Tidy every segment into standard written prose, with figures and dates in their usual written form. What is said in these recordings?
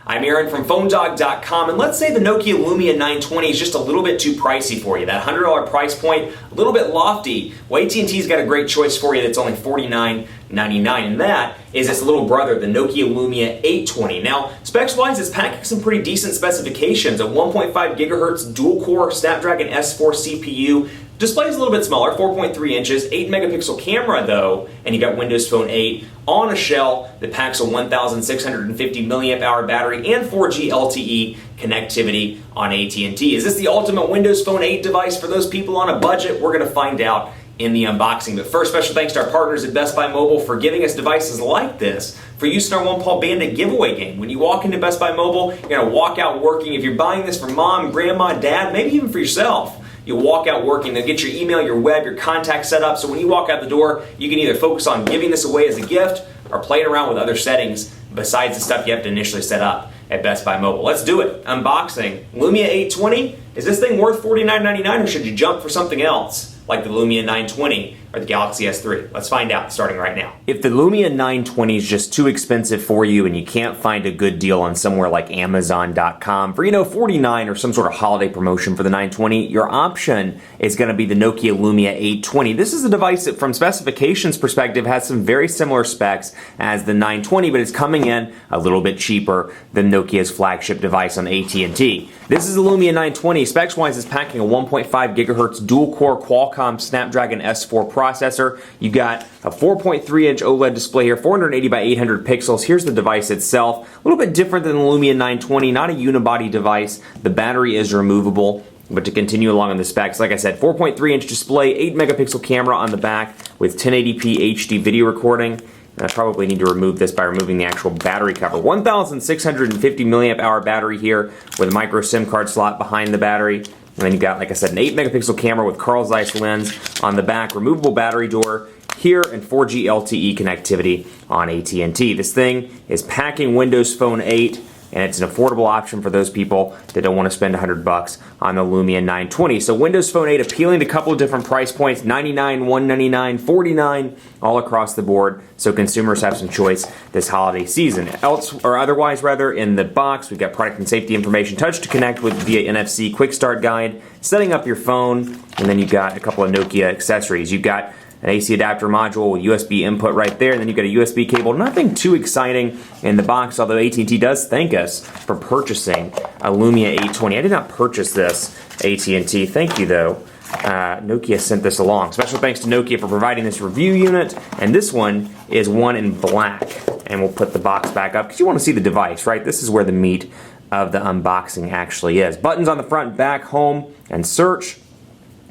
I'm Aaron from PhoneDog.com, and let's say the Nokia Lumia 920 is just a little bit too pricey for you. That $100 price point, a little bit lofty. Well, AT&T's got a great choice for you that's only $49.99, and that is its little brother, the Nokia Lumia 820. Now, specs-wise, it's packing some pretty decent specifications. A 1.5 gigahertz dual-core Snapdragon S4 CPU. Display's a little bit smaller, 4.3 inches, 8 megapixel camera though, and you got Windows Phone 8 on a shell that packs a 1,650 milliamp hour battery and 4G LTE connectivity on AT&T. Is this the ultimate Windows Phone 8 device for those people on a budget? We're going to find out in the unboxing. But first, special thanks to our partners at Best Buy Mobile for giving us devices like this for use in our One Paw Bandit giveaway game. When you walk into Best Buy Mobile, you're going to walk out working. If you're buying this for mom, grandma, dad, maybe even for yourself, you'll walk out working. They'll get your email, your web, your contact set up, so when you walk out the door, you can either focus on giving this away as a gift or playing around with other settings besides the stuff you have to initially set up at Best Buy Mobile. Let's do it. Unboxing. Lumia 820. Is this thing worth $49.99 or should you jump for something else like the Lumia 920 or the Galaxy S3? Let's find out starting right now. If the Lumia 920 is just too expensive for you and you can't find a good deal on somewhere like Amazon.com for, $49 or some sort of holiday promotion for the 920, your option is going to be the Nokia Lumia 820. This is a device that from specifications perspective has some very similar specs as the 920, but it's coming in a little bit cheaper than Nokia's flagship device on AT&T. This is the Lumia 920. Specs-wise, it's packing a 1.5 gigahertz dual-core Qualcomm Snapdragon S4 processor. You got a 4.3-inch OLED display here, 480 by 800 pixels. Here's the device itself. A little bit different than the Lumia 920, not a unibody device. The battery is removable. But to continue along on the specs, like I said, 4.3-inch display, 8 megapixel camera on the back with 1080p HD video recording. I probably need to remove this by removing the actual battery cover. 1,650 milliamp hour battery here with a micro SIM card slot behind the battery. And then you've got, like I said, an 8 megapixel camera with Carl Zeiss lens on the back, removable battery door here, and 4G LTE connectivity on AT&T. This thing is packing Windows Phone 8, and it's an affordable option for those people that don't want to spend $100 on the Lumia 920. So Windows Phone 8 appealing to a couple of different price points, $99, $199, $49, all across the board. So consumers have some choice this holiday season. Otherwise, in the box, we've got product and safety information, touch to connect with via NFC, quick start guide, setting up your phone, and then you've got a couple of Nokia accessories. You've got an AC adapter module with USB input right there, and then you've got a USB cable. Nothing too exciting in the box, although AT&T does thank us for purchasing a Lumia 820. I did not purchase this, AT&T. Thank you, though. Nokia sent this along. Special thanks to Nokia for providing this review unit, and this one is one in black. And we'll put the box back up, because you want to see the device, right? This is where the meat of the unboxing actually is. Buttons on the front, back, home, and search.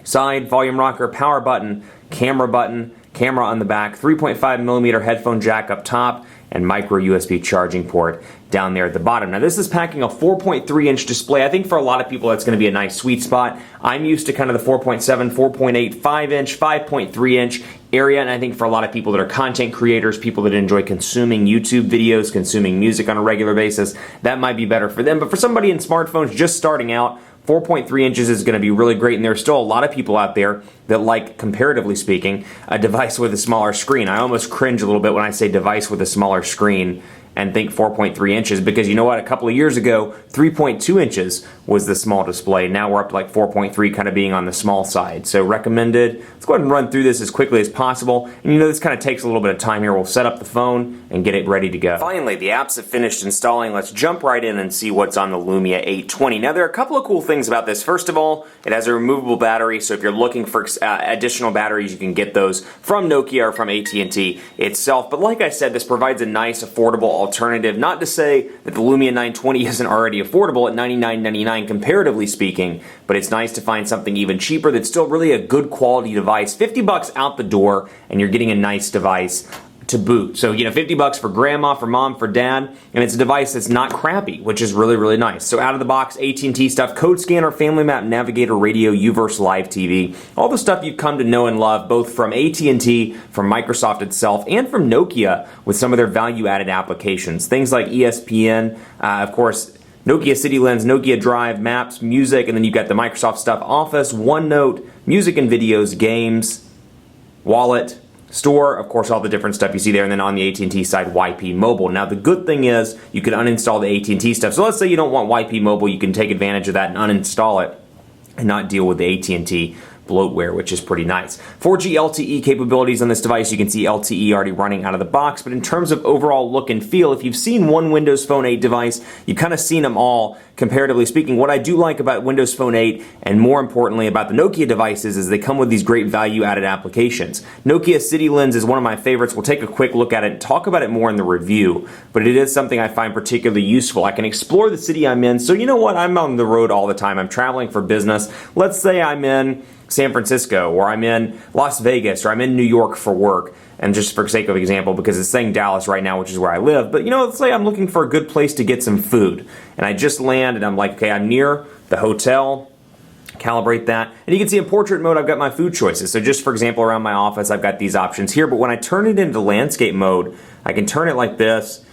Side, volume rocker, power button, camera on the back, 3.5 millimeter headphone jack up top, and micro USB charging port down there at the bottom. Now this is packing a 4.3-inch display. I think for a lot of people that's going to be a nice sweet spot. I'm used to kind of the 4.7, 4.8, 5-inch, 5.3-inch area, and I think for a lot of people that are content creators, people that enjoy consuming YouTube videos, consuming music on a regular basis, that might be better for them. But for somebody in smartphones just starting out, 4.3 inches is going to be really great, and there are still a lot of people out there that like, comparatively speaking, a device with a smaller screen. I almost cringe a little bit when I say device with a smaller screen and think 4.3 inches, because you know what, a couple of years ago 3.2 inches was the small display. Now we're up to like 4.3, kind of being on the small side. So recommended. Let's go ahead and run through this as quickly as possible, and this kind of takes a little bit of time here. We'll set up the phone and get it ready to go. Finally, the apps have finished installing. Let's jump right in and see what's on the Lumia 820. Now there are a couple of cool things about this. First of all, it has a removable battery, so if you're looking for additional batteries, you can get those from Nokia or from AT&T itself. But like I said, this provides a nice, affordable alternative. Not to say that the Lumia 920 isn't already affordable at $99.99 comparatively speaking, but it's nice to find something even cheaper that's still really a good quality device. $50 out the door, and you're getting a nice device to boot. So, $50 for grandma, for mom, for dad, and it's a device that's not crappy, which is really, really nice. So out of the box, AT&T stuff, code scanner, family map, navigator, radio, UVerse Live TV, all the stuff you've come to know and love, both from AT&T, from Microsoft itself, and from Nokia with some of their value-added applications. Things like ESPN, of course, Nokia City Lens, Nokia Drive, Maps, Music, and then you've got the Microsoft stuff, Office, OneNote, music and videos, games, Wallet, Store, of course, all the different stuff you see there, and then on the AT&T side, YP Mobile. Now, the good thing is you can uninstall the AT&T stuff. So let's say you don't want YP Mobile, you can take advantage of that and uninstall it and not deal with the AT&T bloatware, which is pretty nice. 4G LTE capabilities on this device. You can see LTE already running out of the box, but in terms of overall look and feel, if you've seen one Windows Phone 8 device, you've kind of seen them all, comparatively speaking. What I do like about Windows Phone 8, and more importantly about the Nokia devices, is they come with these great value-added applications. Nokia City Lens is one of my favorites. We'll take a quick look at it and talk about it more in the review, but it is something I find particularly useful. I can explore the city I'm in, so you know what? I'm on the road all the time. I'm traveling for business. Let's say I'm in San Francisco, or I'm in Las Vegas, or I'm in New York for work, and just for sake of example, because it's saying Dallas right now, which is where I live, but you know, let's say I'm looking for a good place to get some food, and I just land, and I'm like, okay, I'm near the hotel, calibrate that, and you can see in portrait mode I've got my food choices. So just for example, around my office I've got these options here, but when I turn it into landscape mode, I can turn it like this,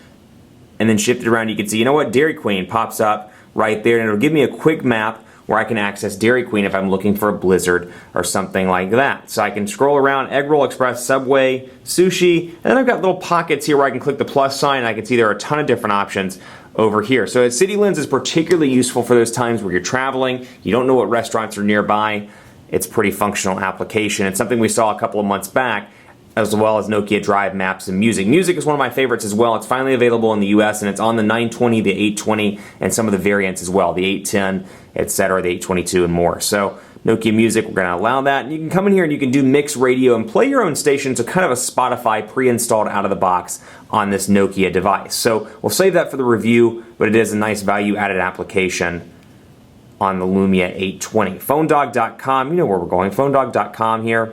and then shift it around. You can see, you know what, Dairy Queen pops up right there, and it'll give me a quick map where I can access Dairy Queen if I'm looking for a Blizzard or something like that. So I can scroll around, Egg Roll Express, Subway, Sushi, and then I've got little pockets here where I can click the plus sign, and I can see there are a ton of different options over here. So City Lens is particularly useful for those times where you're traveling, you don't know what restaurants are nearby. It's a pretty functional application. It's something we saw a couple of months back, as well as Nokia Drive, Maps, and Music. Music is one of my favorites as well. It's finally available in the US, and it's on the 920, the 820, and some of the variants as well, the 810, etc., the 822, and more. So Nokia Music, we're going to allow that. And you can come in here and you can do mixed radio and play your own station, so kind of a Spotify pre-installed out of the box on this Nokia device. So we'll save that for the review, but it is a nice value-added application on the Lumia 820. PhoneDog.com, you know where we're going, PhoneDog.com here,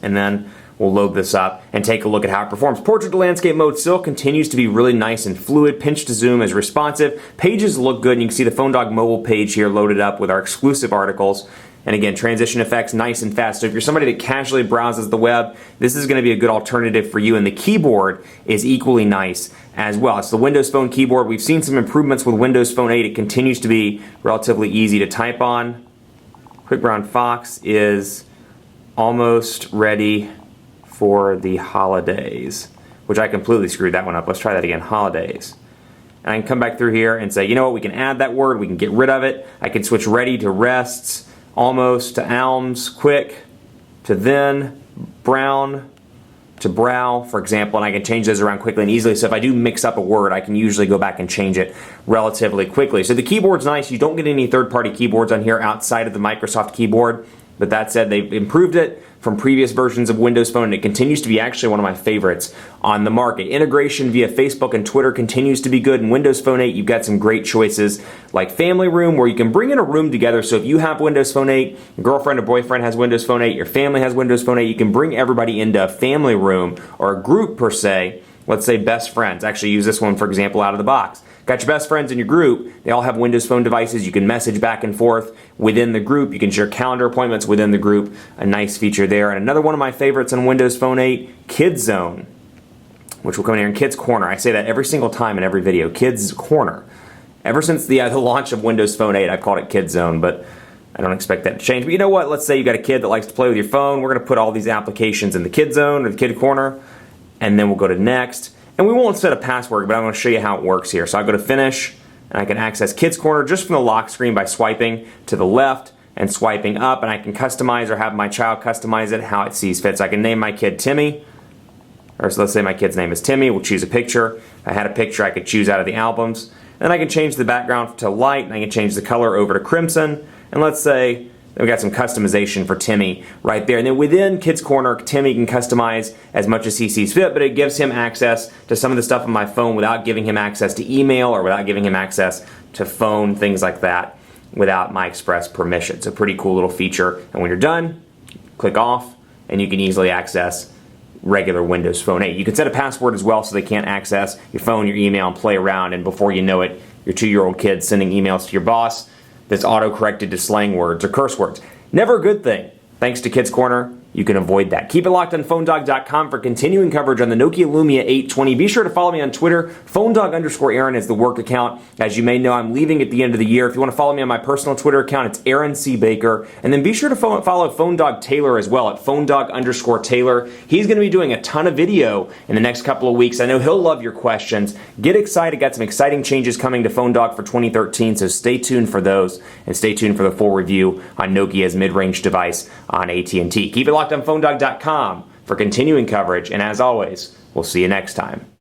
and then we'll load this up and take a look at how it performs. Portrait to landscape mode still continues to be really nice and fluid. Pinch to zoom is responsive. Pages look good, and you can see the PhoneDog mobile page here loaded up with our exclusive articles. And again, transition effects nice and fast. So if you're somebody that casually browses the web, this is going to be a good alternative for you. And the keyboard is equally nice as well. It's the Windows Phone keyboard. We've seen some improvements with Windows Phone 8. It continues to be relatively easy to type on. Quick Brown Fox is almost ready for the holidays, which I completely screwed that one up. Let's try that again, holidays. And I can come back through here and say, you know what, we can add that word, we can get rid of it. I can switch ready to rests, almost to alms, quick to then, brown to brow, for example, and I can change those around quickly and easily. So if I do mix up a word, I can usually go back and change it relatively quickly. So the keyboard's nice. You don't get any third-party keyboards on here outside of the Microsoft keyboard. But that said, they've improved it from previous versions of Windows Phone, and it continues to be actually one of my favorites on the market. Integration via Facebook and Twitter continues to be good. In Windows Phone 8, you've got some great choices like Family Room, where you can bring in a room together. So if you have Windows Phone 8, your girlfriend or boyfriend has Windows Phone 8, your family has Windows Phone 8, you can bring everybody into a family room or a group per se. Let's say best friends. Actually use this one, for example, out of the box. Got your best friends in your group. They all have Windows Phone devices. You can message back and forth within the group. You can share calendar appointments within the group. A nice feature there. And another one of my favorites on Windows Phone 8, Kids Zone, which will come in here in Kids Corner. I say that every single time in every video, Kids Corner. Ever since the launch of Windows Phone 8, I've called it Kids Zone, but I don't expect that to change. But you know what? Let's say you got a kid that likes to play with your phone. We're going to put all these applications in the Kids Zone or the Kid Corner, and then we'll go to Next. And we won't set a password, but I'm going to show you how it works here. So I go to Finish, and I can access Kids Corner just from the lock screen by swiping to the left and swiping up, and I can customize or have my child customize it how it sees fit. So I can name my kid Timmy, or so let's say my kid's name is Timmy. We'll choose a picture. If I had a picture I could choose out of the albums. Then I can change the background to light, and I can change the color over to crimson. And let's say we got some customization for Timmy right there. And then within Kids Corner, Timmy can customize as much as he sees fit, but it gives him access to some of the stuff on my phone without giving him access to email or without giving him access to phone, things like that, without my express permission. It's a pretty cool little feature. And when you're done, click off, and you can easily access regular Windows Phone 8. You can set a password as well so they can't access your phone, your email, and play around, and before you know it, your 2-year-old kid's sending emails to your boss that's auto-corrected to slang words or curse words. Never a good thing. Thanks to Kids Corner you can avoid that. Keep it locked on PhoneDog.com for continuing coverage on the Nokia Lumia 820. Be sure to follow me on Twitter. PhoneDog_Aaron is the work account. As you may know, I'm leaving at the end of the year. If you want to follow me on my personal Twitter account, it's Aaron C. Baker. And then be sure to follow PhoneDog Taylor as well at PhoneDog_Taylor. He's going to be doing a ton of video in the next couple of weeks. I know he'll love your questions. Get excited. Got some exciting changes coming to PhoneDog for 2013, so stay tuned for those. And stay tuned for the full review on Nokia's mid-range device on AT&T. Keep it locked on PhoneDog.com for continuing coverage. And as always, we'll see you next time.